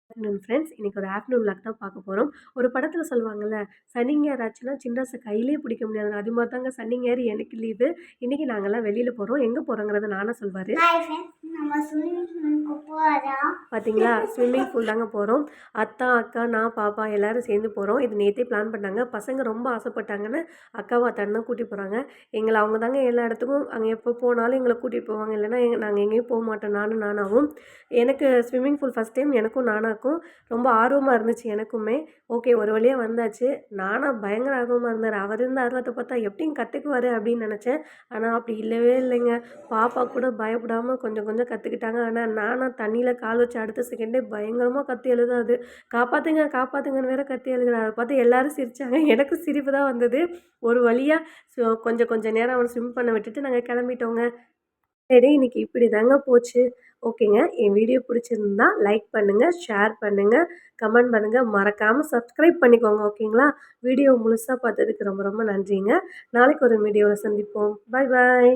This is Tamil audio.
Afternoon friends. இன்னைக்கு ஒரு ஆஃப்டர்நூன் விளாக் தான் பார்க்க போறோம். ஒரு படத்துல சொல்லுவாங்கல்ல, சனி ஞாயிறு ஆச்சுன்னா சின்ராச கையிலேயே பிடிக்க முடியாதுன்னு. அது மாரி தாங்க சனி ஞாயிறு எனக்கு லீவு. இன்னைக்கு நாங்கலாம் வெளியில போறோம். எங்க போறோங்கிறத நானா சொல்வாரு. ஹாய் ஃப்ரெண்ட்ஸ், நம்ம ஸ்விம்மிங் பூலுக்கு போறோம். பார்த்தீங்களா? ஸ்விம்மிங் பூல் தாங்க போறோம். அத்தா, அக்கா, நான், பாப்பா எல்லாரும் சேர்ந்து போறோம். இது நேத்தே பிளான் பண்ணாங்க. பசங்க ரொம்ப ஆசைப்பட்டாங்கன்னு அக்காவும், அத்தானும் தான் கூட்டிட்டு போறாங்க. எங்கள அவங்க தாங்க எல்லா இடத்துக்கும் அங்க எப்போ போனாலும் எங்கள கூட்டிட்டு போவாங்க. இல்லன்னா நாங்க எங்கேயும் போமாட்டோம். நானாவும். எனக்கு ஸ்விம்மிங் பூல் ஃபர்ஸ்ட் டைம் எனக்கும் நானாக்கும் ரொம்ப ஆர்வமா இருந்துச்சு எனக்குமே. ஓகே ஒரு வழியா வந்தாச்சு. நானா பயங்கர ஆர்வமா இருந்தாரு. அவர் இருந்த ஆர்வத்த பார்த்தா எப்படியும் கத்துக்குவாரு அப்படின்னு நெனச்சேன். ஆனா அப்படி இல்லவே இல்லைங்க. பாப்பா கூட பயப்படாம கொஞ்சம் கொஞ்சம் கத்துக்கிட்டாங்க. ஆனா நானா தண்ணீல கால் வச்ச அடுத்த செகண்டே பயங்கரமா கத்தி அழுதா அது. காப்பாத்துங்க, காப்பாத்துங்கன்னு வேற கத்தி அழுகுறா. அத பார்த்து எல்லாரும் சிரிச்சாங்க. எனக்கு சிரிப்பு தான் வந்தது. ஒரு வழியா கொஞ்சம் கொஞ்சம் நேரம் அவன ஸ்விம் பண்ண விட்டுட்டு நாங்க கெளம்பிட்டோங்க. சரி இன்னைக்கு இப்படி தாங்க போச்சு. ஓகேங்க. என் வீடியோ பிடிச்சிருந்தா லைக் பண்ணுங்க, ஷேர் பண்ணுங்க, கமெண்ட் பண்ணுங்க. மறக்காம சப்ஸ்கிரைப் பண்ணிக்கோங்க. ஓகேங்களா? வீடியோ முழுசா பார்த்ததுக்கு ரொம்ப ரொம்ப நன்றிங்க. நாளைக்கு ஒரு வீடியோல சந்திப்போம். பாய் பாய்.